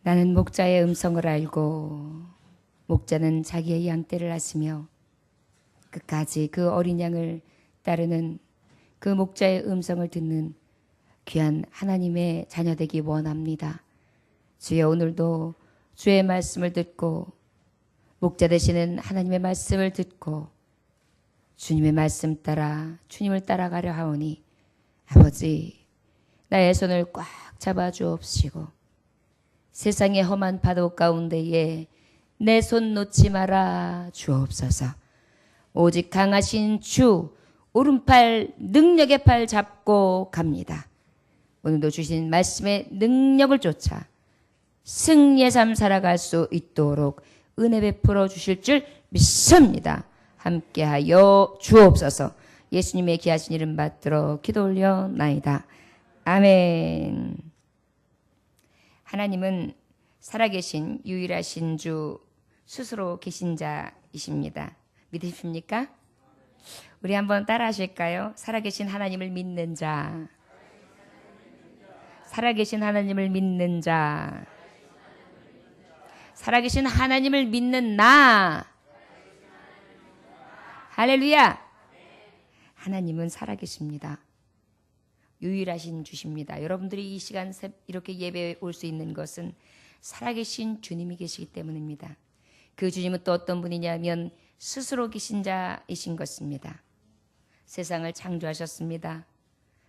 나는 목자의 음성을 알고 목자는 자기의 양떼를 아시며 끝까지 그 어린 양을 따르는 그 목자의 음성을 듣는 귀한 하나님의 자녀 되기 원합니다. 주여, 오늘도 주의 말씀을 듣고 목자 되시는 하나님의 말씀을 듣고 주님의 말씀 따라 주님을 따라가려 하오니 아버지, 나의 손을 꽉 잡아 주옵시고 세상의 험한 파도 가운데에 내 손 놓지 마라 주옵소서. 오직 강하신 주 오른팔 능력의 팔 잡고 갑니다. 오늘도 주신 말씀의 능력을 쫓아 승리의 삶 살아갈 수 있도록 은혜 베풀어 주실 줄 믿습니다. 함께하여 주옵소서. 예수님의 귀하신 이름 받들어 기도 올려나이다. 아멘. 하나님은 살아계신 유일하신 주 스스로 계신 자이십니다. 믿으십니까? 우리 한번 따라 하실까요? 살아계신 하나님을 믿는 자. 살아계신 하나님을 믿는 자. 살아계신 하나님을 믿는 나. 할렐루야. 하나님은 살아계십니다. 유일하신 주십니다. 여러분들이 이 시간 이렇게 예배에 올 수 있는 것은 살아계신 주님이 계시기 때문입니다. 그 주님은 또 어떤 분이냐면 스스로 계신 자이신 것입니다. 세상을 창조하셨습니다.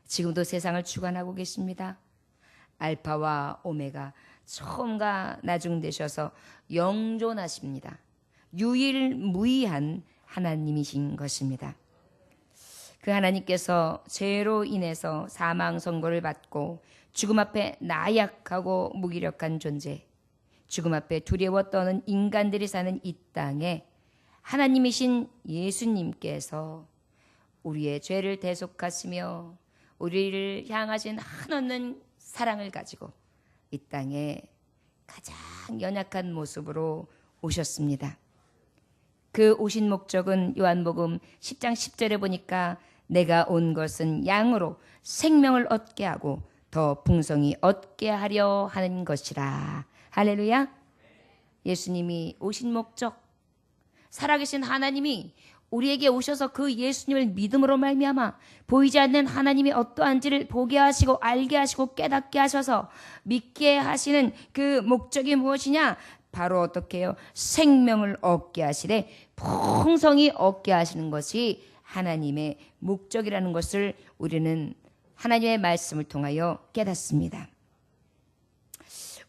지금도 세상을 주관하고 계십니다. 알파와 오메가, 처음과 나중 되셔서 영존하십니다. 유일무이한 하나님이신 것입니다. 그 하나님께서 죄로 인해서 사망 선고를 받고 죽음 앞에 나약하고 무기력한 존재, 죽음 앞에 두려워 떠는 인간들이 사는 이 땅에 하나님이신 예수님께서 우리의 죄를 대속하시며 우리를 향하신 한없는 사랑을 가지고 이 땅에 가장 연약한 모습으로 오셨습니다. 그 오신 목적은 요한복음 10장 10절에 보니까 내가 온 것은 양으로 생명을 얻게 하고 더 풍성히 얻게 하려 하는 것이라. 할렐루야. 예수님이 오신 목적, 살아계신 하나님이 우리에게 오셔서 그 예수님을 믿음으로 말미암아 보이지 않는 하나님이 어떠한지를 보게 하시고 알게 하시고 깨닫게 하셔서 믿게 하시는 그 목적이 무엇이냐? 바로 어떻게 해요? 생명을 얻게 하시되 풍성히 얻게 하시는 것이 하나님의 목적이라는 것을 우리는 하나님의 말씀을 통하여 깨닫습니다.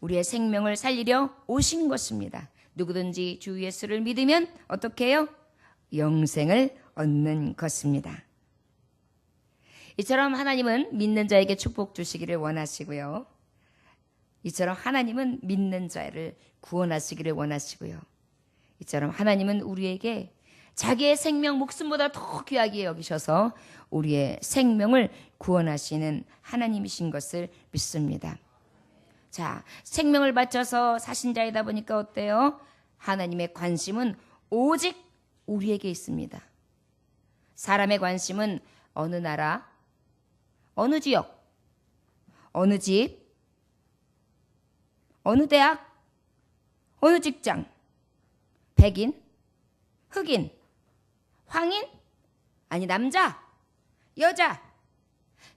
우리의 생명을 살리려 오신 것입니다. 누구든지 주 예수를 믿으면 어떻게 해요? 영생을 얻는 것입니다. 이처럼 하나님은 믿는 자에게 축복 주시기를 원하시고요. 이처럼 하나님은 믿는 자를 구원하시기를 원하시고요. 이처럼 하나님은 우리에게 자기의 생명 목숨보다 더 귀하게 여기셔서 우리의 생명을 구원하시는 하나님이신 것을 믿습니다. 자, 생명을 바쳐서 사신 자이다 보니까 어때요? 하나님의 관심은 오직 우리에게 있습니다. 사람의 관심은 어느 나라, 어느 지역, 어느 집, 어느 대학, 어느 직장, 백인, 흑인, 황인, 아니 남자, 여자,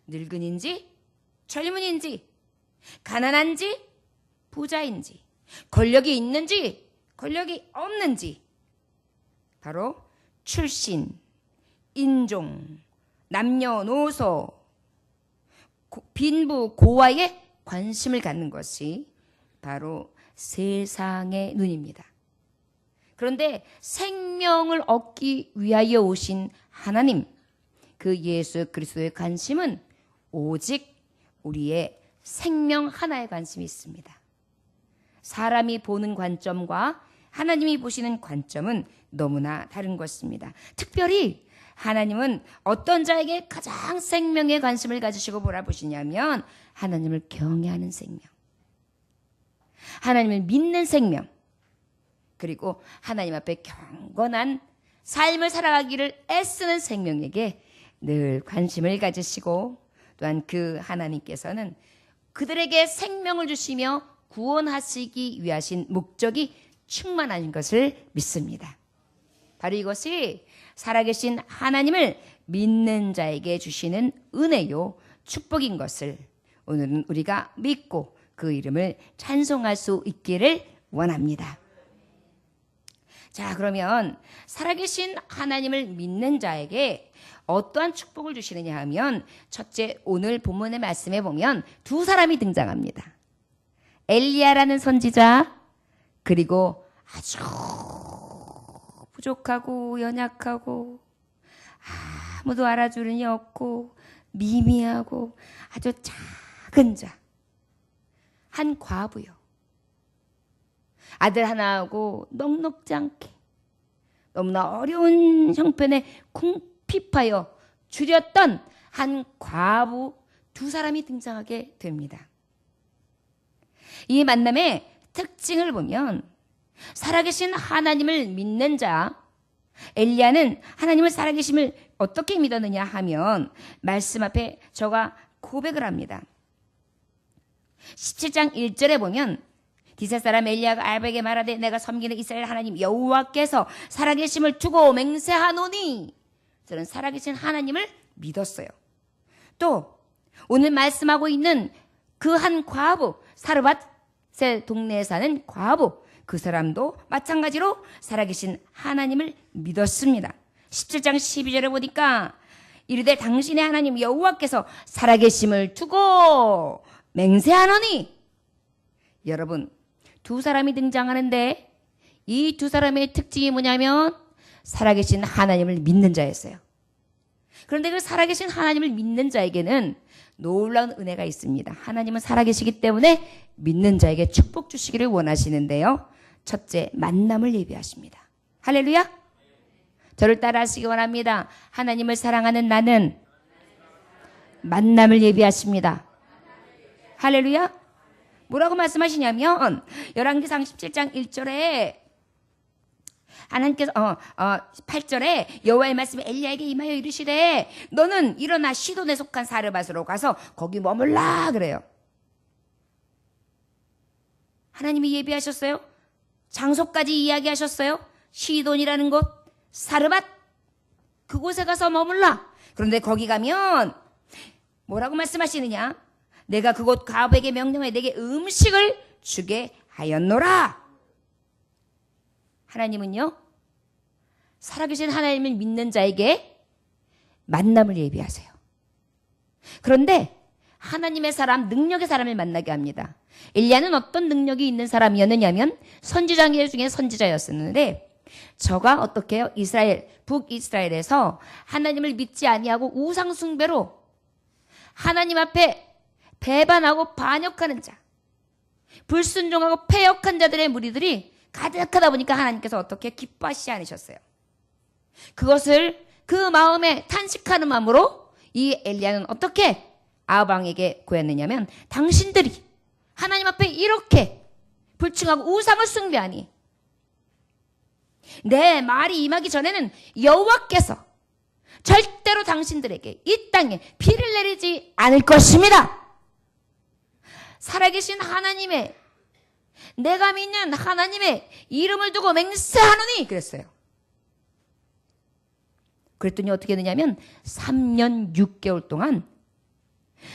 늙은인지 젊은인지, 가난한지 부자인지, 권력이 있는지 권력이 없는지, 바로 출신, 인종, 남녀노소, 빈부, 고아에 관심을 갖는 것이 바로 세상의 눈입니다. 그런데 생명을 얻기 위하여 오신 하나님, 그 예수 그리스도의 관심은 오직 우리의 생명 하나에 관심이 있습니다. 사람이 보는 관점과 하나님이 보시는 관점은 너무나 다른 것입니다. 특별히 하나님은 어떤 자에게 가장 생명에 관심을 가지시고 바라보시냐면 하나님을 경외하는 생명, 하나님을 믿는 생명, 그리고 하나님 앞에 경건한 삶을 살아가기를 애쓰는 생명에게 늘 관심을 가지시고, 또한 그 하나님께서는 그들에게 생명을 주시며 구원하시기 위하신 목적이 충만한 것을 믿습니다. 바로 이것이 살아계신 하나님을 믿는 자에게 주시는 은혜요 축복인 것을 오늘은 우리가 믿고 그 이름을 찬송할 수 있기를 원합니다. 자, 그러면 살아계신 하나님을 믿는 자에게 어떠한 축복을 주시느냐 하면 첫째, 오늘 본문의 말씀에 보면 두 사람이 등장합니다. 엘리야라는 선지자, 그리고 아주 부족하고 연약하고 아무도 알아주는 이 없고 미미하고 아주 작은 자, 한 과부요. 아들 하나하고 넉넉지 않게 너무나 어려운 형편에 궁핍하여 줄였던 한 과부 두 사람이 등장하게 됩니다. 이 만남의 특징을 보면 살아계신 하나님을 믿는 자 엘리야는 하나님을 살아계심을 어떻게 믿었느냐 하면 말씀 앞에 저가 고백을 합니다. 17장 1절에 보면 디사 사람 엘리야가 아합에게 말하되 내가 섬기는 이스라엘 하나님 여호와께서 살아계심을 두고 맹세하노니 저는 살아계신 하나님을 믿었어요. 또 오늘 말씀하고 있는 그 한 과부 사르밧의 동네에 사는 과부 그 사람도 마찬가지로 살아계신 하나님을 믿었습니다. 17장 12절에 보니까 이르되 당신의 하나님 여호와께서 살아계심을 두고 맹세하노니 여러분 두 사람이 등장하는데 이 두 사람의 특징이 뭐냐면 살아계신 하나님을 믿는 자였어요. 그런데 그 살아계신 하나님을 믿는 자에게는 놀라운 은혜가 있습니다. 하나님은 살아계시기 때문에 믿는 자에게 축복 주시기를 원하시는데요. 첫째, 만남을 예비하십니다. 할렐루야. 저를 따라 하시기 원합니다. 하나님을 사랑하는 나는 만남을 예비하십니다. 할렐루야. 뭐라고 말씀하시냐면 열왕기상 17장 1절에 하나님께서 8절에 여호와의 말씀이 엘리야에게 임하여 이르시되 너는 일어나 시돈에 속한 사르밧으로 가서 거기 머물라 그래요. 하나님이 예비하셨어요. 장소까지 이야기하셨어요. 시돈이라는 곳 사르밧 그곳에 가서 머물라. 그런데 거기 가면 뭐라고 말씀하시느냐? 내가 그곳 가부에게 명령해 내게 음식을 주게 하였노라. 하나님은요 살아계신 하나님을 믿는 자에게 만남을 예비하세요. 그런데 하나님의 사람, 능력의 사람을 만나게 합니다. 엘리야는 어떤 능력이 있는 사람이었느냐면 선지자 중에 선지자였었는데 저가 어떻게 해요? 북이스라엘에서 하나님을 믿지 아니하고 우상 숭배로 하나님 앞에 배반하고 반역하는 자, 불순종하고 패역한 자들의 무리들이 가득하다 보니까 하나님께서 어떻게 기뻐하시지 않으셨어요. 그것을 그 마음에 탄식하는 마음으로 이 엘리야는 어떻게 아합 왕에게 고했느냐면 당신들이 하나님 앞에 이렇게 불충하고 우상을 숭배하니 내 말이 임하기 전에는 여호와께서 절대로 당신들에게 이 땅에 비를 내리지 않을 것입니다. 살아계신 하나님의 내가 믿는 하나님의 이름을 두고 맹세하노니 그랬어요. 그랬더니 어떻게 되냐면 3년 6개월 동안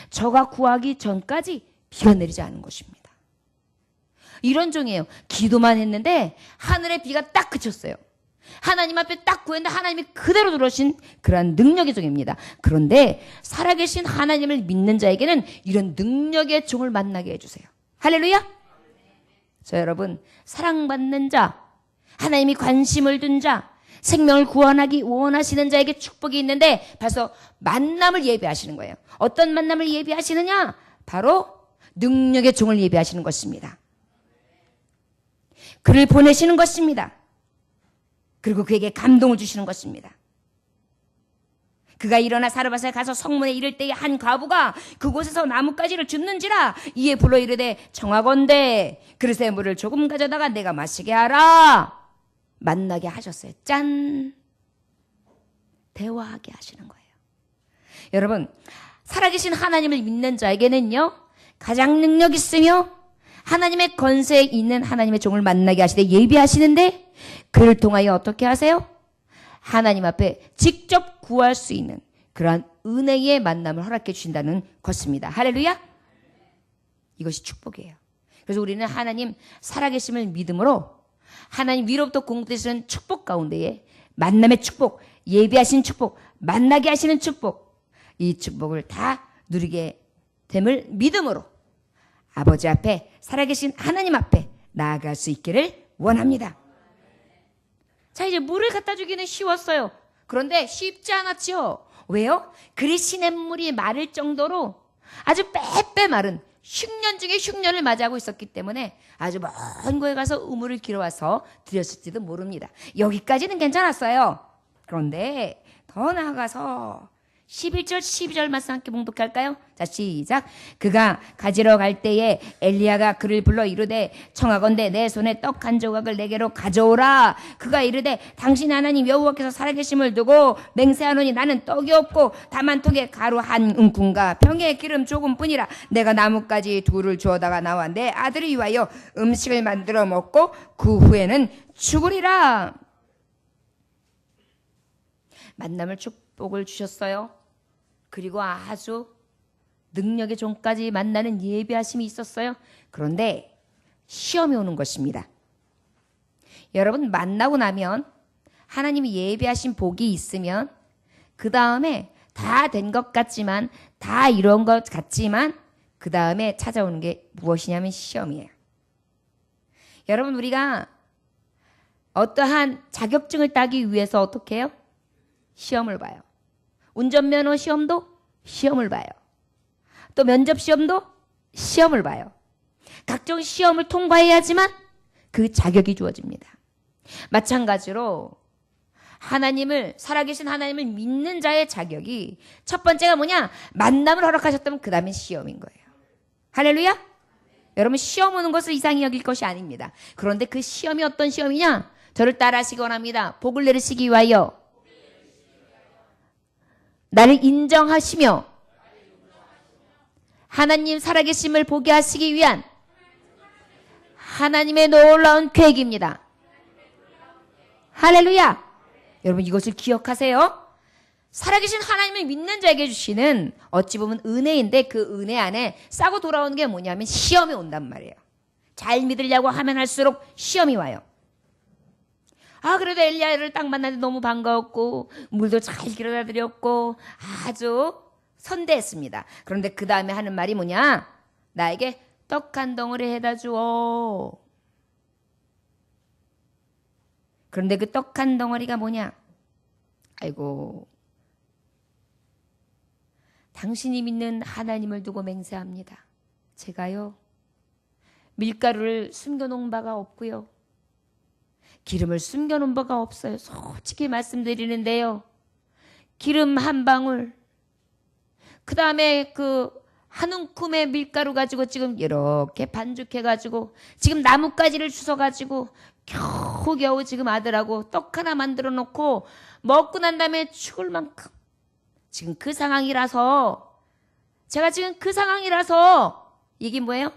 저가 구하기 전까지 비가 내리지 않은 것입니다. 이런 종이에요. 기도만 했는데 하늘에 비가 딱 그쳤어요. 하나님 앞에 딱 구했는데 하나님이 그대로 들어오신 그러한 능력의 종입니다. 그런데 살아계신 하나님을 믿는 자에게는 이런 능력의 종을 만나게 해주세요. 할렐루야. 자, 여러분 사랑받는 자, 하나님이 관심을 둔 자, 생명을 구원하기 원하시는 자에게 축복이 있는데 벌써 만남을 예비하시는 거예요. 어떤 만남을 예비하시느냐? 바로 능력의 종을 예비하시는 것입니다. 그를 보내시는 것입니다. 그리고 그에게 감동을 주시는 것입니다. 그가 일어나 사르밧에 가서 성문에 이를 때에 한 과부가 그곳에서 나뭇가지를 줍는지라 이에 불러 이르되 청하건대 그릇에 물을 조금 가져다가 내가 마시게 하라. 만나게 하셨어요. 짠! 대화하게 하시는 거예요. 여러분 살아계신 하나님을 믿는 자에게는요 가장 능력 있으며 하나님의 권세에 있는 하나님의 종을 만나게 하시되 예비하시는데 그를 통하여 어떻게 하세요? 하나님 앞에 직접 구할 수 있는 그러한 은혜의 만남을 허락해 주신다는 것입니다. 할렐루야. 이것이 축복이에요. 그래서 우리는 하나님 살아계심을 믿음으로 하나님 위로부터 공급되시는 축복 가운데에 만남의 축복, 예비하신 축복, 만나게 하시는 축복, 이 축복을 다 누리게 됨을 믿음으로 아버지 앞에 살아계신 하나님 앞에 나아갈 수 있기를 원합니다. 자, 이제 물을 갖다 주기는 쉬웠어요. 그런데 쉽지 않았죠. 왜요? 그리 시냇물이 마를 정도로 아주 빼빼 마른 흉년 중에 흉년을 맞이하고 있었기 때문에 아주 먼 곳에 가서 우물을 길어와서 드렸을지도 모릅니다. 여기까지는 괜찮았어요. 그런데 더 나아가서 11절 12절 말씀 함께 봉독할까요? 자, 시작. 그가 가지러 갈 때에 엘리야가 그를 불러 이르되 청하건대 내 손에 떡 한 조각을 내게로 가져오라. 그가 이르되 당신 하나님 여호와께서 살아계심을 두고 맹세하노니 나는 떡이 없고 다만 톡에 가루 한 움큼과 병에 기름 조금뿐이라. 내가 나뭇가지 둘을 주어다가 나와 내 아들을 위하여 음식을 만들어 먹고 그 후에는 죽으리라. 만남을 축복을 주셨어요. 그리고 아주 능력의 종까지 만나는 예비하심이 있었어요. 그런데 시험이 오는 것입니다. 여러분, 만나고 나면 하나님이 예비하신 복이 있으면 그 다음에 다 된 것 같지만, 다 이런 것 같지만 그 다음에 찾아오는 게 무엇이냐면 시험이에요. 여러분, 우리가 어떠한 자격증을 따기 위해서 어떻게 해요? 시험을 봐요. 운전면허 시험도 시험을 봐요. 또 면접 시험도 시험을 봐요. 각종 시험을 통과해야지만 그 자격이 주어집니다. 마찬가지로 하나님을, 살아계신 하나님을 믿는 자의 자격이 첫 번째가 뭐냐? 만남을 허락하셨다면 그 다음에 시험인 거예요. 할렐루야? 여러분, 시험 오는 것을 이상히 여길 것이 아닙니다. 그런데 그 시험이 어떤 시험이냐? 저를 따라하시기 원합니다. 복을 내리시기 위하여 나를 인정하시며 하나님 살아계심을 보게 하시기 위한 하나님의 놀라운 계획입니다. 할렐루야. 여러분, 이것을 기억하세요. 살아계신 하나님을 믿는 자에게 주시는 어찌 보면 은혜인데 그 은혜 안에 싸고 돌아오는 게 뭐냐면 시험이 온단 말이에요. 잘 믿으려고 하면 할수록 시험이 와요. 아, 그래도 엘리야를 딱 만났는데 너무 반가웠고 물도 잘 길어다 드렸고 아주 선대했습니다. 그런데 그 다음에 하는 말이 뭐냐? 나에게 떡 한 덩어리 해다 주어. 그런데 그 떡 한 덩어리가 뭐냐? 아이고, 당신이 믿는 하나님을 두고 맹세합니다. 제가요, 밀가루를 숨겨놓은 바가 없고요, 기름을 숨겨놓은 바가 없어요. 솔직히 말씀드리는데요, 기름 한 방울, 그 다음에 그 한 움큼의 밀가루 가지고 지금 이렇게 반죽해가지고 지금 나뭇가지를 주워가지고 겨우겨우 지금 아들하고 떡 하나 만들어 놓고 먹고 난 다음에 죽을 만큼 지금 그 상황이라서, 제가 지금 그 상황이라서 이게 뭐예요?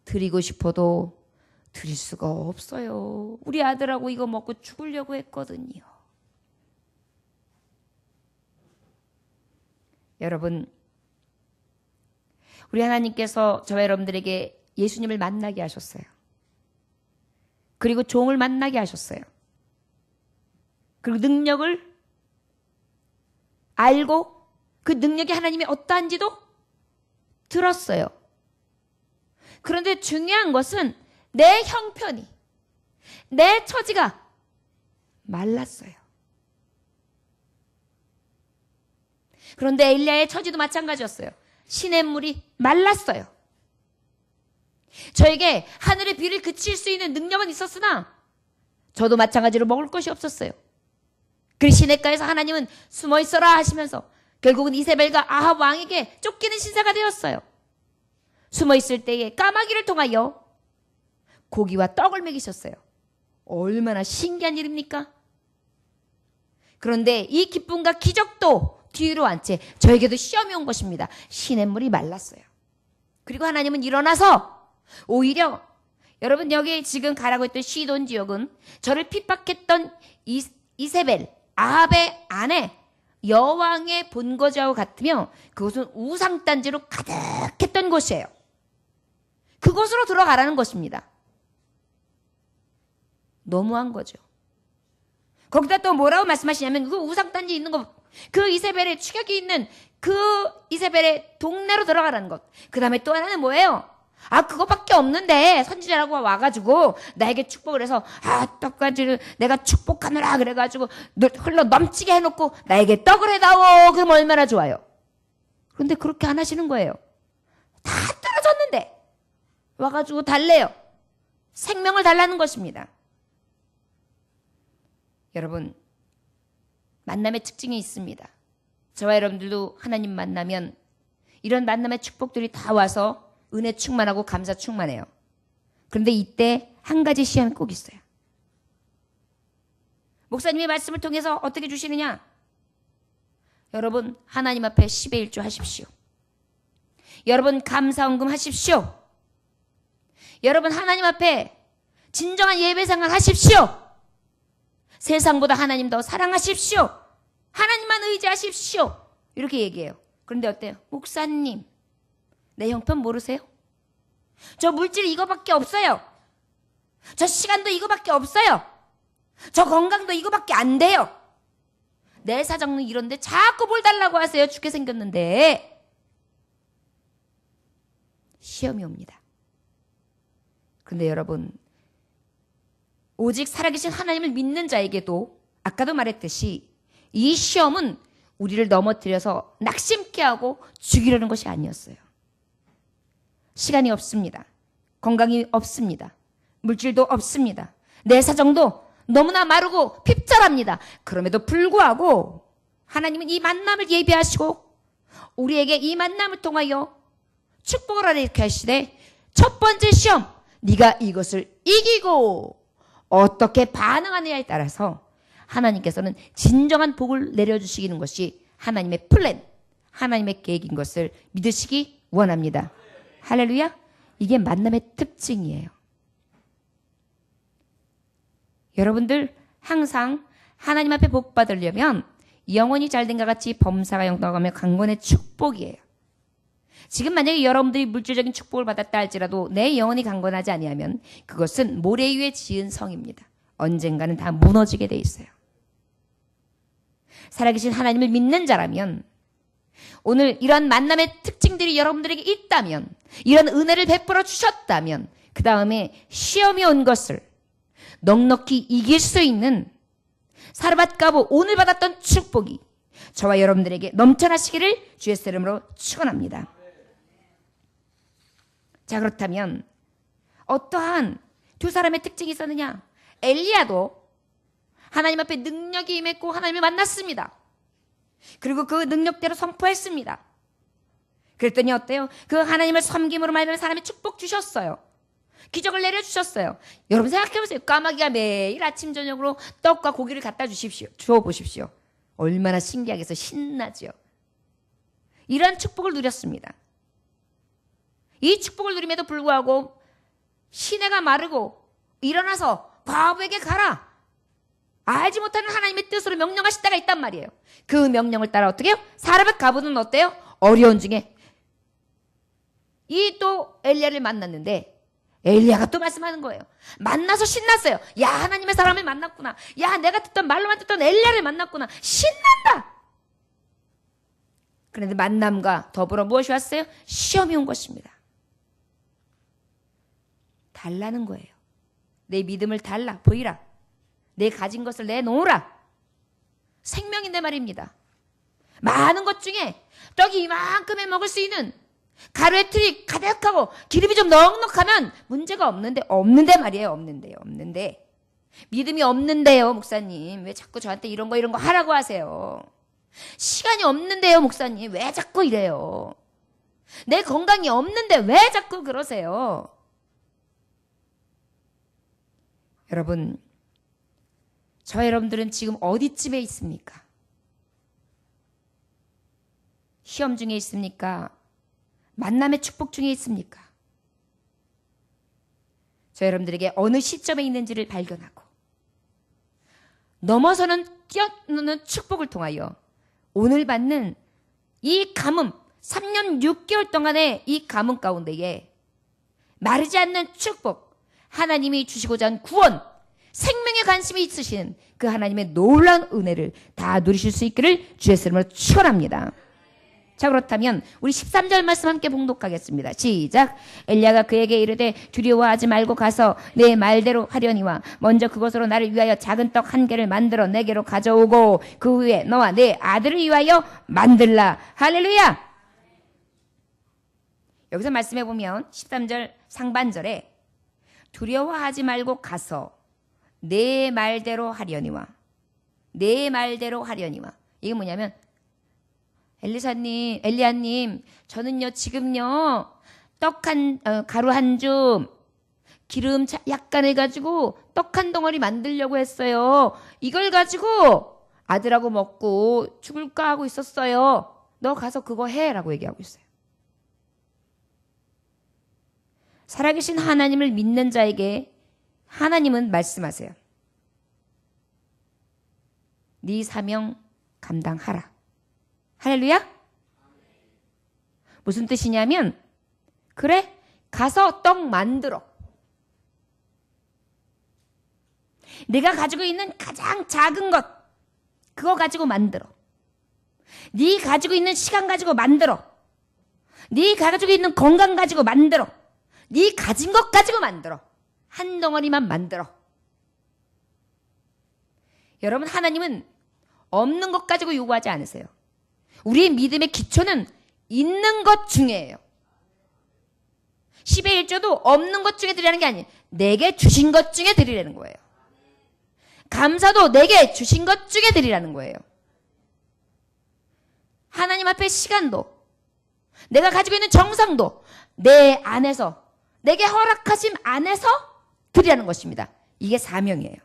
드리고 싶어도 드릴 수가 없어요. 우리 아들하고 이거 먹고 죽으려고 했거든요. 여러분, 우리 하나님께서 저와 여러분들에게 예수님을 만나게 하셨어요. 그리고 종을 만나게 하셨어요. 그리고 능력을 알고 그 능력이 하나님이 어떠한지도 들었어요. 그런데 중요한 것은 내 형편이, 내 처지가 말랐어요. 그런데 엘리야의 처지도 마찬가지였어요. 시냇물이 말랐어요. 저에게 하늘의 비를 그칠 수 있는 능력은 있었으나 저도 마찬가지로 먹을 것이 없었어요. 그 시냇가에서 하나님은 숨어 있어라 하시면서 결국은 이세벨과 아합 왕에게 쫓기는 신사가 되었어요. 숨어 있을 때에 까마귀를 통하여 고기와 떡을 먹이셨어요. 얼마나 신기한 일입니까? 그런데 이 기쁨과 기적도 뒤로 한 채 저에게도 시험이 온 것입니다. 시냇물이 말랐어요. 그리고 하나님은 일어나서 오히려 여러분 여기 지금 가라고 했던 시돈 지역은 저를 핍박했던 이세벨 아합의 아내 여왕의 본거지와 같으며 그곳은 우상단지로 가득했던 곳이에요. 그곳으로 들어가라는 것입니다. 너무한 거죠. 거기다 또 뭐라고 말씀하시냐면 그 우상단지 있는 것, 그 이세벨의 추격이 있는 그 이세벨의 동네로 들어가라는 것. 그 다음에 또 하나는 뭐예요? 그거밖에 없는데 선지자라고 와가지고 나에게 축복을 해서 떡까지 내가 축복하느라 그래가지고 흘러 넘치게 해놓고 나에게 떡을 해다오. 그럼 얼마나 좋아요. 그런데 그렇게 안 하시는 거예요. 다 떨어졌는데 와가지고 달래요. 생명을 달라는 것입니다. 여러분, 만남의 특징이 있습니다. 저와 여러분들도 하나님 만나면 이런 만남의 축복들이 다 와서 은혜 충만하고 감사 충만해요. 그런데 이때 한 가지 시험이 꼭 있어요. 목사님의 말씀을 통해서 어떻게 주시느냐? 여러분, 하나님 앞에 10의 1조 하십시오. 여러분, 감사헌금 하십시오. 여러분, 하나님 앞에 진정한 예배생활 하십시오. 세상보다 하나님 더 사랑하십시오. 하나님만 의지하십시오. 이렇게 얘기해요. 그런데 어때요? 목사님, 내 형편 모르세요? 저 물질 이거밖에 없어요. 저 시간도 이거밖에 없어요. 저 건강도 이거밖에 안 돼요. 내 사정은 이런데 자꾸 뭘 달라고 하세요. 죽게 생겼는데. 시험이 옵니다. 그런데 여러분, 오직 살아계신 하나님을 믿는 자에게도 아까도 말했듯이 이 시험은 우리를 넘어뜨려서 낙심케 하고 죽이려는 것이 아니었어요. 시간이 없습니다. 건강이 없습니다. 물질도 없습니다. 내 사정도 너무나 마르고 핍절합니다. 그럼에도 불구하고 하나님은 이 만남을 예비하시고 우리에게 이 만남을 통하여 축복을 하라 이렇게 하시되 첫 번째 시험, 네가 이것을 이기고 어떻게 반응하느냐에 따라서 하나님께서는 진정한 복을 내려주시는 것이 하나님의 플랜, 하나님의 계획인 것을 믿으시기 원합니다. 할렐루야. 이게 만남의 특징이에요. 여러분들 항상 하나님 앞에 복 받으려면 영혼이 잘된 것 같이 범사가 영광하며 강건의 축복이에요. 지금 만약에 여러분들이 물질적인 축복을 받았다 할지라도 내 영혼이 강건하지 아니하면 그것은 모래 위에 지은 성입니다. 언젠가는 다 무너지게 돼 있어요. 살아계신 하나님을 믿는 자라면 오늘 이런 만남의 특징들이 여러분들에게 있다면, 이런 은혜를 베풀어 주셨다면 그 다음에 시험이 온 것을 넉넉히 이길 수 있는 사르밧가보 오늘 받았던 축복이 저와 여러분들에게 넘쳐나시기를 주의 이름으로 축원합니다. 자, 그렇다면 어떠한 두 사람의 특징이 있었느냐? 엘리야도 하나님 앞에 능력이 임했고 하나님을 만났습니다. 그리고 그 능력대로 선포했습니다. 그랬더니 어때요? 그 하나님을 섬김으로 말미암아 사람이 축복 주셨어요. 기적을 내려주셨어요. 여러분 생각해보세요. 까마귀가 매일 아침 저녁으로 떡과 고기를 갖다 주어보십시오. 얼마나 신기하겠어요. 신나죠. 이런 축복을 누렸습니다. 이 축복을 누림에도 불구하고 시내가 마르고 일어나서 과부에게 가라. 알지 못하는 하나님의 뜻으로 명령하실 때가 있단 말이에요. 그 명령을 따라 어떻게 해요? 사르밧가보는 어때요? 어려운 중에 이 또 엘리야를 만났는데 엘리야가 또 말씀하는 거예요. 만나서 신났어요. 야, 하나님의 사람을 만났구나. 야, 내가 듣던 말로만 듣던 엘리야를 만났구나. 신난다. 그런데 만남과 더불어 무엇이 왔어요? 시험이 온 것입니다. 달라는 거예요. 내 믿음을 달라 보이라. 내 가진 것을 내놓으라. 생명인데 말입니다. 많은 것 중에 떡이 이만큼에 먹을 수 있는 가루의 틀이 가득하고 기름이 좀 넉넉하면 문제가 없는데 말이에요. 없는데 믿음이 없는데요. 목사님 왜 자꾸 저한테 이런 거 하라고 하세요? 시간이 없는데요. 목사님 왜 자꾸 이래요? 내 건강이 없는데 왜 자꾸 그러세요? 여러분, 저와 여러분들은 지금 어디쯤에 있습니까? 시험 중에 있습니까? 만남의 축복 중에 있습니까? 저 여러분들에게 어느 시점에 있는지를 발견하고 넘어서는 뛰어노는 축복을 통하여 오늘 받는 이 가뭄, 3년 6개월 동안의 이 가뭄 가운데에 마르지 않는 축복, 하나님이 주시고자 한 구원, 생명에 관심이 있으신 그 하나님의 놀라운 은혜를 다 누리실 수 있기를 주의 이름으로 축원합니다. 자, 그렇다면 우리 13절 말씀 함께 봉독하겠습니다. 시작. 엘리야가 그에게 이르되 두려워하지 말고 가서 내 말대로 하려니와 먼저 그것으로 나를 위하여 작은 떡 한 개를 만들어 내게로 가져오고 그 후에 너와 내 아들을 위하여 만들라. 할렐루야. 여기서 말씀해 보면 13절 상반절에 두려워하지 말고 가서 내 말대로 하려니와 내 말대로 하려니와 이게 뭐냐면 엘리야님, 저는요, 지금요, 가루 한 줌, 기름 약간 해가지고 떡 한 덩어리 만들려고 했어요. 이걸 가지고 아들하고 먹고 죽을까 하고 있었어요. 너 가서 그거 해. 라고 얘기하고 있어요. 살아계신 하나님을 믿는 자에게 하나님은 말씀하세요. 네 사명 감당하라. 할렐루야? 무슨 뜻이냐면 그래? 가서 떡 만들어. 내가 가지고 있는 가장 작은 것 그거 가지고 만들어. 네 가지고 있는 시간 가지고 만들어. 네 가지고 있는 건강 가지고 만들어. 네 가진 것 가지고 만들어. 한 덩어리만 만들어. 여러분, 하나님은 없는 것 가지고 요구하지 않으세요. 우리의 믿음의 기초는 있는 것 중에예요. 10의 1조도 없는 것 중에 드리라는 게 아니에요. 내게 주신 것 중에 드리라는 거예요. 감사도 내게 주신 것 중에 드리라는 거예요. 하나님 앞에 시간도, 내가 가지고 있는 정성도 내 안에서, 내게 허락하심 안에서 드리라는 것입니다. 이게 사명이에요.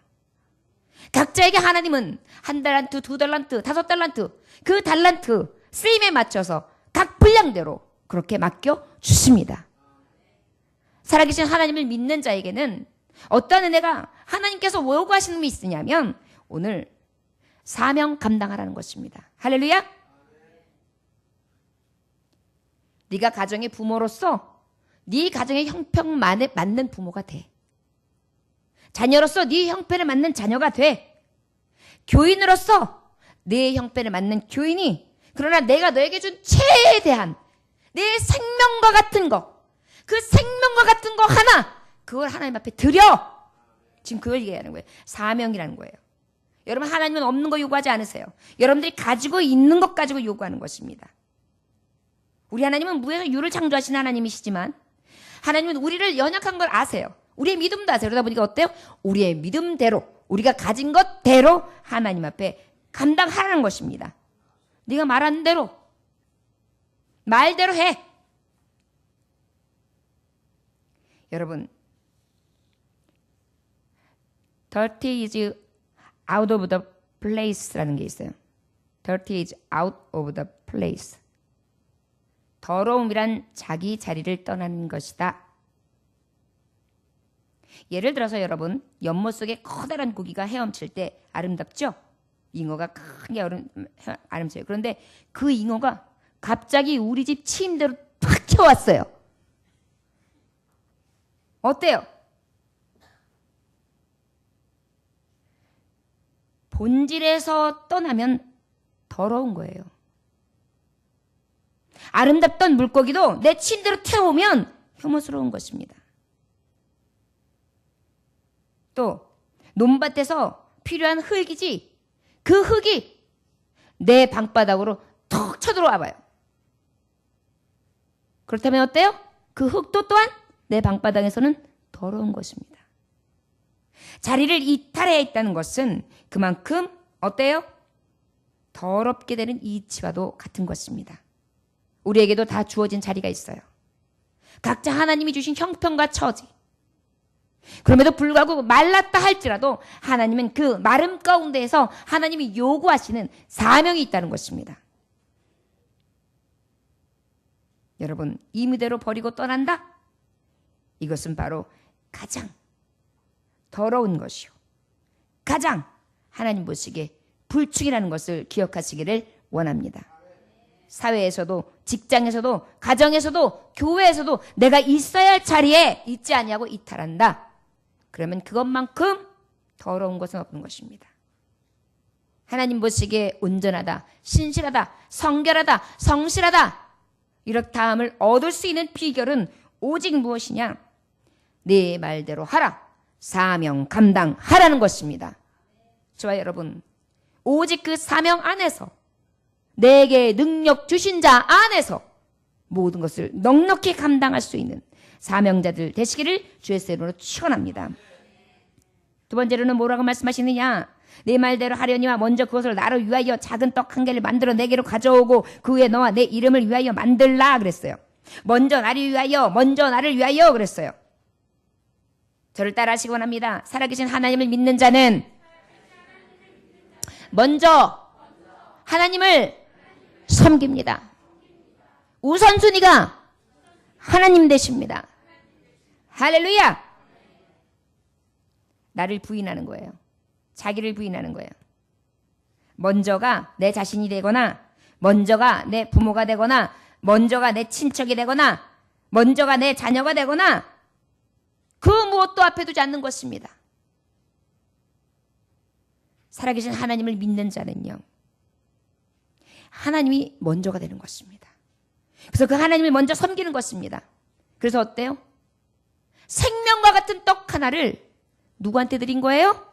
각자에게 하나님은 1달란트, 2달란트, 5달란트, 그 달란트 쓰임에 맞춰서 각 분량대로 그렇게 맡겨 주십니다. 살아계신 하나님을 믿는 자에게는 어떤 은혜가 하나님께서 요구하시는 게 있으냐면 오늘 사명 감당하라는 것입니다. 할렐루야. 네가 가정의 부모로서 네 가정의 형편만에 맞는 부모가 돼. 자녀로서 네 형편에 맞는 자녀가 돼. 교인으로서 네 형편에 맞는 교인이, 그러나 내가 너에게 준 최대한 내 생명과 같은 거, 그 생명과 같은 거 하나, 그걸 하나님 앞에 드려. 지금 그걸 얘기하는 거예요. 사명이라는 거예요. 여러분, 하나님은 없는 거 요구하지 않으세요. 여러분들이 가지고 있는 것 가지고 요구하는 것입니다. 우리 하나님은 무에서 유를 창조하신 하나님이시지만 하나님은 우리를 연약한 걸 아세요. 우리의 믿음도 아세요. 그러다 보니까 어때요? 우리의 믿음대로, 우리가 가진 것대로 하나님 앞에 감당하라는 것입니다. 네가 말한 대로, 말대로 해. 여러분, dirty is out of the place라는 게 있어요. dirty is out of the place. 더러움이란 자기 자리를 떠나는 것이다. 예를 들어서 여러분, 연못 속에 커다란 고기가 헤엄칠 때 아름답죠? 잉어가 크게 아름쳐요. 그런데 그 잉어가 갑자기 우리 집 침대로 탁 튀어왔어요. 어때요? 본질에서 떠나면 더러운 거예요. 아름답던 물고기도 내 침대로 튀어오면 혐오스러운 것입니다. 또 논밭에서 필요한 흙이지, 그 흙이 내 방바닥으로 턱 쳐들어와 봐요. 그렇다면 어때요? 그 흙도 또한 내 방바닥에서는 더러운 것입니다. 자리를 이탈해 있다는 것은 그만큼 어때요? 더럽게 되는 이치와도 같은 것입니다. 우리에게도 다 주어진 자리가 있어요. 각자 하나님이 주신 형편과 처지. 그럼에도 불구하고 말랐다 할지라도 하나님은 그 마름 가운데에서 하나님이 요구하시는 사명이 있다는 것입니다. 여러분, 임의대로 버리고 떠난다? 이것은 바로 가장 더러운 것이요 가장 하나님 보시기에 불충이라는 것을 기억하시기를 원합니다. 사회에서도 직장에서도 가정에서도 교회에서도 내가 있어야 할 자리에 있지 아니하고 이탈한다. 그러면 그것만큼 더러운 것은 없는 것입니다. 하나님 보시기에 온전하다, 신실하다, 성결하다, 성실하다 이렇다함을 얻을 수 있는 비결은 오직 무엇이냐? 네 말대로 하라. 사명 감당하라는 것입니다. 저와 여러분, 오직 그 사명 안에서 내게 능력 주신 자 안에서 모든 것을 넉넉히 감당할 수 있는 사명자들 되시기를 주의 이름으로 축원합니다. 두 번째로는 뭐라고 말씀하시느냐? 내 말대로 하려니와 먼저 그것을 나를 위하여 작은 떡 한 개를 만들어 내게로 가져오고 그 후에 너와 내 이름을 위하여 만들라 그랬어요. 먼저 나를 위하여 그랬어요. 저를 따라하시기 원합니다. 살아계신 하나님을 믿는 자는 먼저 하나님을 섬깁니다. 우선순위가 하나님 되십니다. 할렐루야! 나를 부인하는 거예요. 자기를 부인하는 거예요. 먼저가 내 자신이 되거나 먼저가 내 부모가 되거나 먼저가 내 친척이 되거나 먼저가 내 자녀가 되거나 그 무엇도 앞에 두지 않는 것입니다. 살아계신 하나님을 믿는 자는요. 하나님이 먼저가 되는 것입니다. 그래서 그 하나님을 먼저 섬기는 것입니다. 그래서 어때요? 생명과 같은 떡 하나를 누구한테 드린 거예요?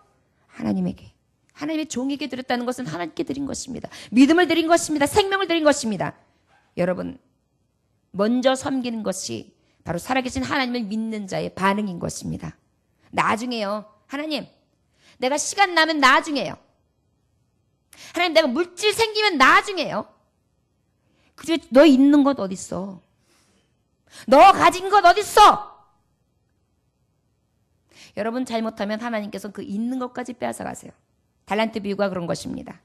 하나님에게. 하나님의 종에게 드렸다는 것은 하나님께 드린 것입니다. 믿음을 드린 것입니다. 생명을 드린 것입니다. 여러분, 먼저 섬기는 것이 바로 살아계신 하나님을 믿는 자의 반응인 것입니다. 나중에요. 하나님, 내가 시간 나면 나중에요. 하나님, 내가 물질 생기면 나중에요. 그래, 너 있는 것 어딨어? 너 가진 것 어딨어? 여러분, 잘못하면 하나님께서 그 있는 것까지 빼앗아 가세요. 달란트 비유가 그런 것입니다.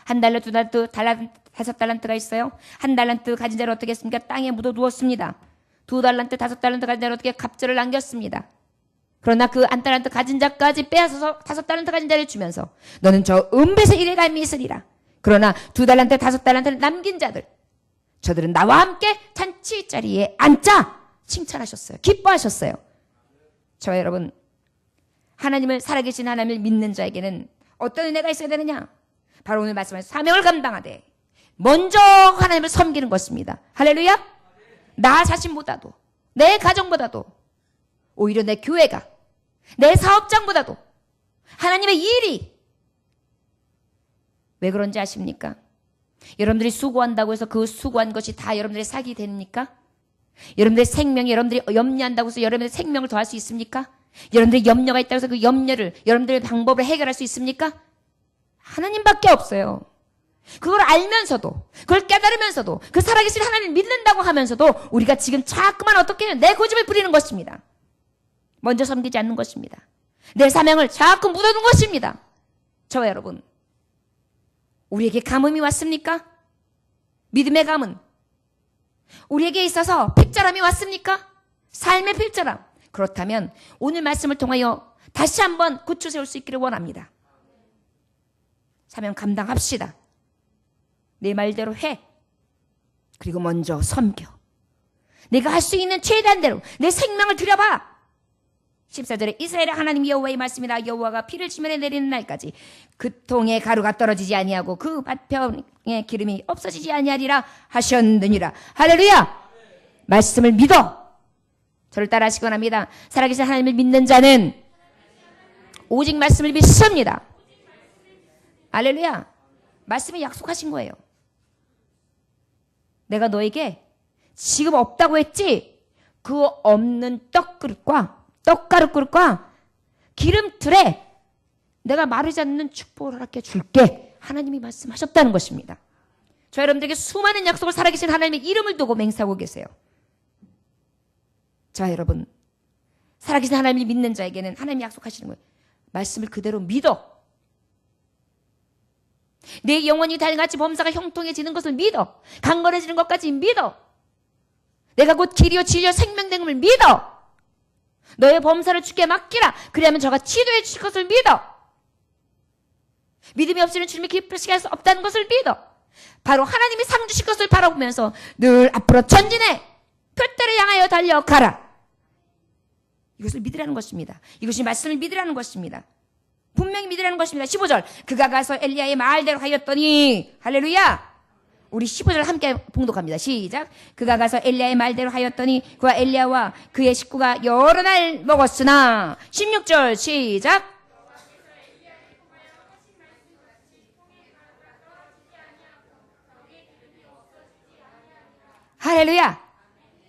한 달란트, 두 달란트, 5달란트가 있어요. 한 달란트 가진 자를 어떻게 했습니까? 땅에 묻어 두었습니다. 2달란트, 5달란트 가진 자를 어떻게 갑절을 남겼습니다. 그러나 그 한 달란트 가진 자까지 빼앗아서 5달란트 가진 자를 주면서 너는 저 은뱃의 일에 갈미 있으리라. 그러나 2달란트, 5달란트를 남긴 자들, 저들은 나와 함께 잔치 자리에 앉자 칭찬하셨어요. 기뻐하셨어요. 저와 여러분, 하나님을 살아계신 하나님을 믿는 자에게는 어떤 은혜가 있어야 되느냐? 바로 오늘 말씀하신 사명을 감당하되 먼저 하나님을 섬기는 것입니다. 할렐루야! 나 자신보다도 내 가정보다도 오히려 내 교회가 내 사업장보다도 하나님의 일이 왜 그런지 아십니까? 여러분들이 수고한다고 해서 그 수고한 것이 다 여러분들의 삭이 됩니까? 여러분들의 생명이 여러분들이 염려한다고 해서 여러분들의 생명을 더할 수 있습니까? 여러분들의 염려가 있다고 해서 그 염려를 여러분들의 방법을 해결할 수 있습니까? 하나님밖에 없어요. 그걸 알면서도 그걸 깨달으면서도 그 살아계신 하나님을 믿는다고 하면서도 우리가 지금 자꾸만 어떻게 해요? 내 고집을 부리는 것입니다. 먼저 섬기지 않는 것입니다. 내 사명을 자꾸 묻어둔 것입니다. 저와 여러분, 우리에게 가뭄이 왔습니까? 믿음의 가문. 우리에게 있어서 핍절함이 왔습니까? 삶의 핍절함. 그렇다면 오늘 말씀을 통하여 다시 한번 굳혀 세울 수 있기를 원합니다. 사명 감당합시다. 내 말대로 해. 그리고 먼저 섬겨. 내가 할 수 있는 최대한 대로 내 생명을 들여봐. 14절에 이스라엘의 하나님 여호와의 말씀이라. 여호와가 피를 지면에 내리는 날까지 그 통에 가루가 떨어지지 아니하고 그 밭병에 기름이 없어지지 아니하리라 하셨느니라. 할렐루야. 말씀을 믿어. 저를 따라 하시기 원합니다. 살아계신 하나님을 믿는 자는 오직 말씀을 믿습니다. 할렐루야. 말씀이 약속하신 거예요. 내가 너에게 지금 없다고 했지? 그 없는 떡가루 그릇과 기름틀에 내가 마르지 않는 축복을 허락해 줄게. 하나님이 말씀하셨다는 것입니다. 저 여러분들에게 수많은 약속을 살아계신 하나님의 이름을 두고 맹세하고 계세요. 자, 여러분, 살아계신 하나님을 믿는 자에게는 하나님이 약속하시는 거예요. 말씀을 그대로 믿어. 내 영혼이 달같이 범사가 형통해지는 것을 믿어. 강건해지는 것까지 믿어. 내가 곧 길이요 진리요 생명된 것을 믿어. 너의 범사를 주께 맡기라. 그리하면 저가 치료해 주실 것을 믿어. 믿음이 없이는 주님이 기쁘시게 할 수 없다는 것을 믿어. 바로 하나님이 상 주실 것을 바라보면서 늘 앞으로 전진해. 표대를 향하여 달려가라. 이것을 믿으라는 것입니다. 이것이 말씀을 믿으라는 것입니다. 분명히 믿으라는 것입니다. 15절. 그가 가서 엘리야의 말대로 하였더니, 할렐루야. 우리 15절 함께 봉독합니다. 시작. 그가 가서 엘리야의 말대로 하였더니 그와 엘리야와 그의 식구가 여러 날 먹었으나. 16절 시작. 할렐루야.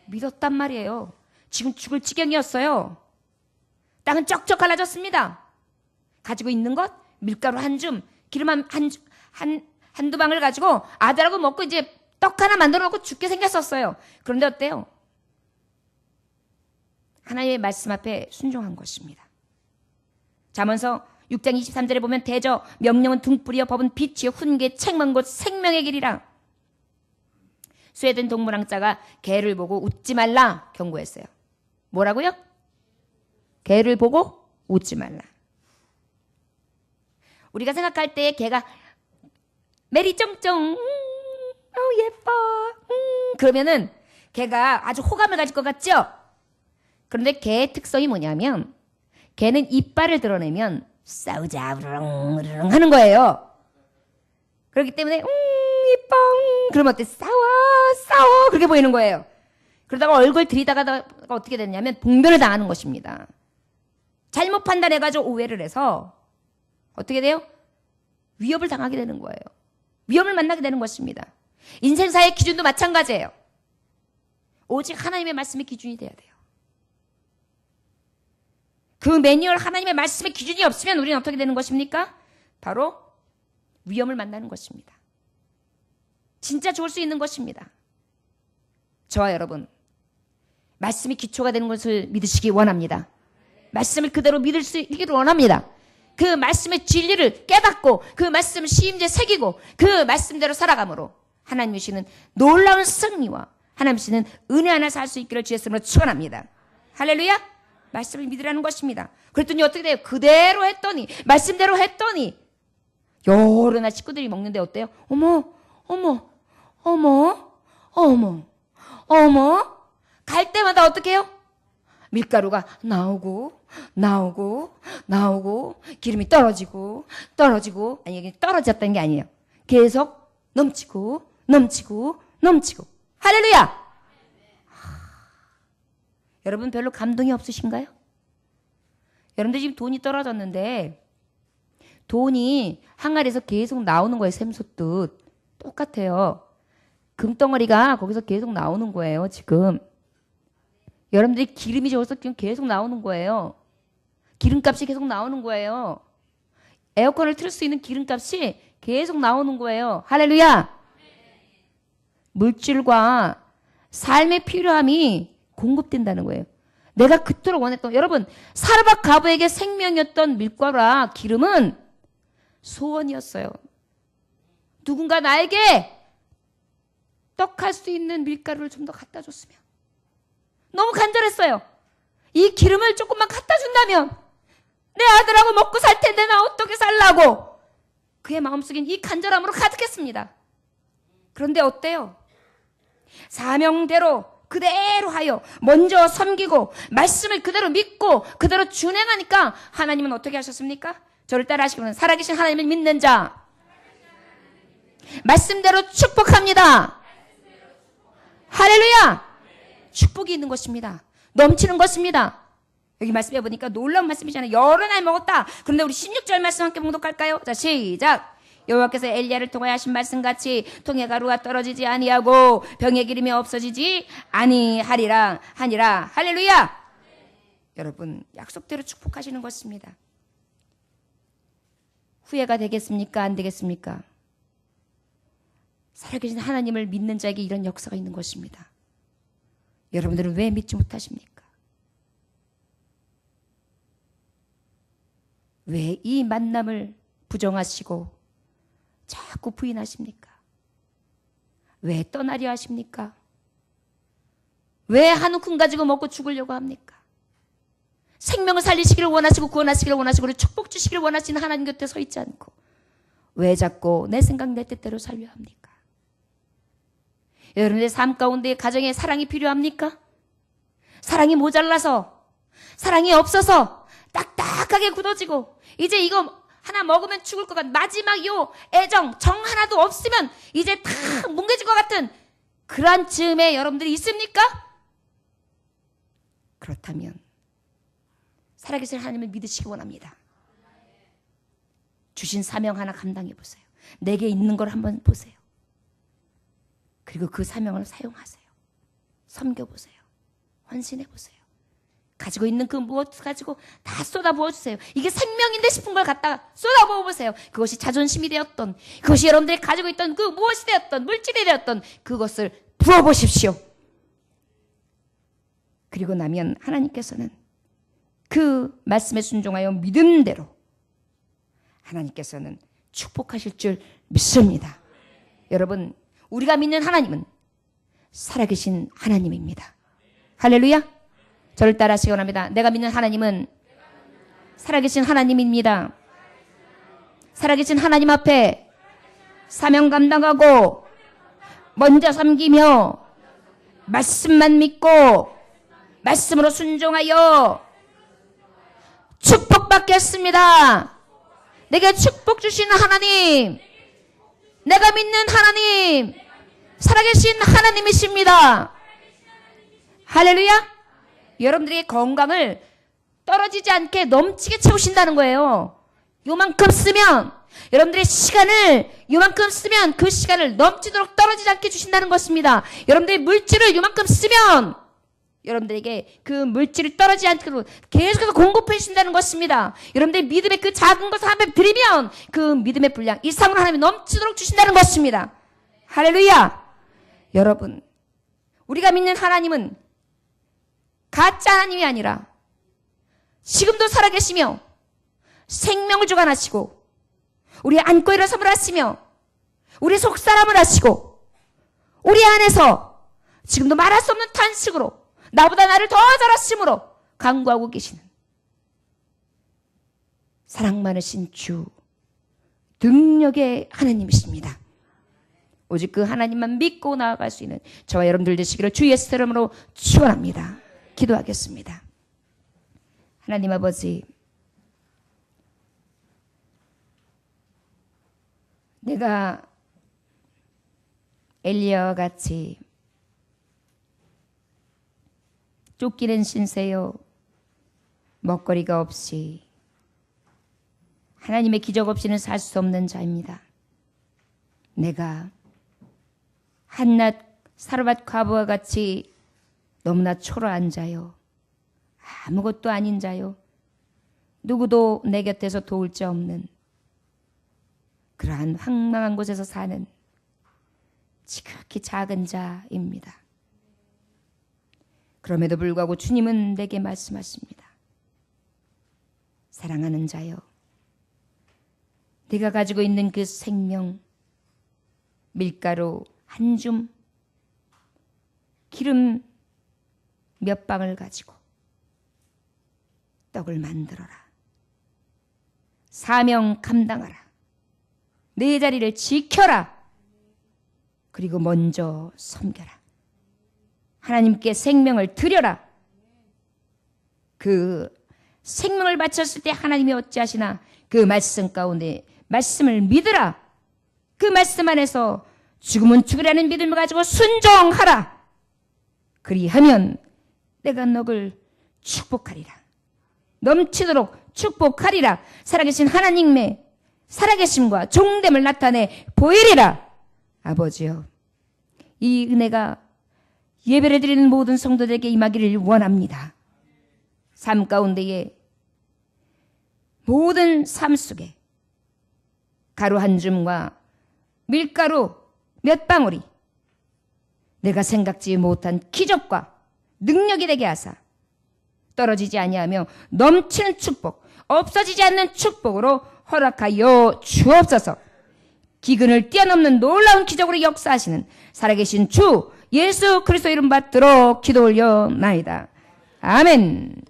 믿었단 말이에요. 지금 죽을 지경이었어요. 땅은 쩍쩍 갈라졌습니다. 가지고 있는 것, 밀가루 한 줌, 기름 한두 방울 가지고 아들하고 먹고 이제 떡 하나 만들어 놓고 죽게 생겼었어요. 그런데 어때요? 하나님의 말씀 앞에 순종한 것입니다. 잠언서 6장 23절에 보면 대저 명령은 등불이여 법은 빛이여 훈계 책망 곧 생명의 길이라. 스웨덴 동물학자가 개를 보고 웃지 말라 경고했어요. 뭐라고요? 개를 보고 웃지 말라. 우리가 생각할 때 개가 메리 쫑쫑 예뻐 그러면은 개가 아주 호감을 가질 것 같죠? 그런데 개의 특성이 뭐냐면 개는 이빨을 드러내면 싸우자 으르렁 하는 거예요. 그렇기 때문에 예뻐 그러면 어때? 싸워 그렇게 보이는 거예요. 그러다가 얼굴 들이다가 어떻게 됐냐면 봉변을 당하는 것입니다. 잘못 판단해가지고 오해를 해서 어떻게 돼요? 위협을 당하게 되는 거예요. 위험을 만나게 되는 것입니다. 인생사의 기준도 마찬가지예요. 오직 하나님의 말씀이 기준이 돼야 돼요. 그 매뉴얼 하나님의 말씀의 기준이 없으면 우리는 어떻게 되는 것입니까? 바로 위험을 만나는 것입니다. 진짜 좋을 수 있는 것입니다. 저와 여러분, 말씀이 기초가 되는 것을 믿으시기 원합니다. 말씀을 그대로 믿을 수 있기를 원합니다. 그 말씀의 진리를 깨닫고 그 말씀을 시임제 새기고 그 말씀대로 살아감으로 하나님 주시는 놀라운 승리와 하나님 주시는 은혜 하나 살 수 있기를 주의 이름으로 축원합니다. 할렐루야. 말씀을 믿으라는 것입니다. 그랬더니 어떻게 돼요? 그대로 했더니 말씀대로 했더니 여러 날 식구들이 먹는데 어때요? 어머 갈 때마다 어떻게 해요? 밀가루가 나오고 기름이 떨어지고 아니 이게 떨어졌다는 게 아니에요. 계속 넘치고 할렐루야. 여러분 별로 감동이 없으신가요? 여러분들 지금 돈이 떨어졌는데 돈이 항아리에서 계속 나오는 거예요. 샘솟듯 똑같아요. 금덩어리가 거기서 계속 나오는 거예요. 지금 여러분들이 기름이 적어서 지금 계속 나오는 거예요. 기름값이 계속 나오는 거예요. 에어컨을 틀 수 있는 기름값이 계속 나오는 거예요. 할렐루야. 물질과 삶의 필요함이 공급된다는 거예요. 내가 그토록 원했던 여러분 사르밧 가부에게 생명이었던 밀가루와 기름은 소원이었어요. 누군가 나에게 떡할 수 있는 밀가루를 좀 더 갖다 줬으면 너무 간절했어요. 이 기름을 조금만 갖다 준다면 내 아들하고 먹고 살 텐데 나 어떻게 살라고. 그의 마음속엔 이 간절함으로 가득했습니다. 그런데 어때요? 사명대로 그대로 하여 먼저 섬기고 말씀을 그대로 믿고 그대로 준행하니까 하나님은 어떻게 하셨습니까? 저를 따라 하시기로는 살아계신 하나님을 믿는 자 말씀대로 축복합니다. 할렐루야. 축복이 있는 것입니다. 넘치는 것입니다. 여기 말씀해 보니까 놀라운 말씀이잖아요. 여러 날 먹었다. 그런데 우리 16절 말씀 함께 봉독할까요? 자, 시작. 여호와께서 엘리야를 통하여 하신 말씀같이 통의 가루가 떨어지지 아니하고 병의 기름이 없어지지 아니하리라 하니라. 할렐루야. 여러분 약속대로 축복하시는 것입니다. 후회가 되겠습니까? 안 되겠습니까? 살아계신 하나님을 믿는 자에게 이런 역사가 있는 것입니다. 여러분들은 왜 믿지 못하십니까? 왜 이 만남을 부정하시고 자꾸 부인하십니까? 왜 떠나려 하십니까? 왜 한 움큼 가지고 먹고 죽으려고 합니까? 생명을 살리시기를 원하시고 구원하시기를 원하시고 그리고 축복 주시기를 원하시는 하나님 곁에 서 있지 않고 왜 자꾸 내 생각 내 뜻대로 살려 합니까? 여러분의 삶 가운데 가정에 사랑이 필요합니까? 사랑이 모자라서 사랑이 없어서 딱딱하게 굳어지고 이제 이거 하나 먹으면 죽을 것 같은 마지막 요 애정 정 하나도 없으면 이제 다 뭉개질 것 같은 그런 즈음에 여러분들이 있습니까? 그렇다면 살아계신 하나님을 믿으시기 원합니다. 주신 사명 하나 감당해 보세요. 내게 있는 걸 한번 보세요. 그리고 그 사명을 사용하세요. 섬겨보세요. 헌신해보세요. 가지고 있는 그 무엇 가지고 다 쏟아부어주세요. 이게 생명인데 싶은 걸 갖다가 쏟아부어보세요. 그것이 자존심이 되었던, 그것이 여러분들이 가지고 있던 그 무엇이 되었던, 물질이 되었던 그것을 부어보십시오. 그리고 나면 하나님께서는 그 말씀에 순종하여 믿음대로 하나님께서는 축복하실 줄 믿습니다. 여러분, 우리가 믿는 하나님은 살아계신 하나님입니다. 할렐루야. 저를 따라하시기 원합니다. 내가 믿는 하나님은 살아계신 하나님입니다. 살아계신 하나님 앞에 사명 감당하고 먼저 섬기며 말씀만 믿고 말씀으로 순종하여 축복받겠습니다. 내게 축복 주시는 하나님, 내가 믿는 하나님, 살아계신 하나님이십니다. 할렐루야. 여러분들의 건강을 떨어지지 않게 넘치게 채우신다는 거예요. 요만큼 쓰면 여러분들의 시간을 요만큼 쓰면 그 시간을 넘치도록 떨어지지 않게 주신다는 것입니다. 여러분들의 물질을 요만큼 쓰면 여러분들에게 그 물질이 떨어지지 않도록 계속해서 공급해 주신다는 것입니다. 여러분들의 믿음의 그 작은 것을 하나님 드리면 그 믿음의 분량 이상으로 하나님이 넘치도록 주신다는 것입니다. 할렐루야. 여러분, 우리가 믿는 하나님은 가짜 하나님이 아니라 지금도 살아계시며 생명을 주관하시고 우리 안고 일어섬을 하시며 우리 속사람을 하시고 우리 안에서 지금도 말할 수 없는 탄식으로 나보다 나를 더 잘하심으로 간구하고 계시는 사랑 많으신 주 능력의 하나님이십니다. 오직 그 하나님만 믿고 나아갈 수 있는 저와 여러분들 되시기를 주 예수 이름으로 축원합니다. 기도하겠습니다. 하나님 아버지, 내가 엘리야와 같이 쫓기는 신세요 먹거리가 없이 하나님의 기적 없이는 살 수 없는 자입니다. 내가 한낱 사르밧 과부와 같이 너무나 초라한 자요, 아무것도 아닌 자요, 누구도 내 곁에서 도울 자 없는 그러한 황망한 곳에서 사는 지극히 작은 자입니다. 그럼에도 불구하고 주님은 내게 말씀하십니다. 사랑하는 자여, 네가 가지고 있는 그 생명, 밀가루 한 줌, 기름 몇 방울 가지고 떡을 만들어라. 사명 감당하라. 내 자리를 지켜라. 그리고 먼저 섬겨라. 하나님께 생명을 드려라. 그 생명을 바쳤을 때 하나님이 어찌하시나 그 말씀 가운데 말씀을 믿으라. 그 말씀 안에서 죽으면 죽으라는 믿음을 가지고 순종하라. 그리하면 내가 너를 축복하리라. 넘치도록 축복하리라. 살아계신 하나님의 살아계심과 종됨을 나타내 보이리라. 아버지여, 이 은혜가 예배를 드리는 모든 성도들에게 임하기를 원합니다. 삶 가운데에 모든 삶 속에 가루 한 줌과 밀가루 몇 방울이 내가 생각지 못한 기적과 능력이 되게 하사 떨어지지 아니하며 넘치는 축복, 없어지지 않는 축복으로 허락하여 주옵소서. 기근을 뛰어넘는 놀라운 기적으로 역사하시는 살아계신 주 예수 그리스도 이름 받들어 기도 올려나이다. 아멘.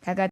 다 같이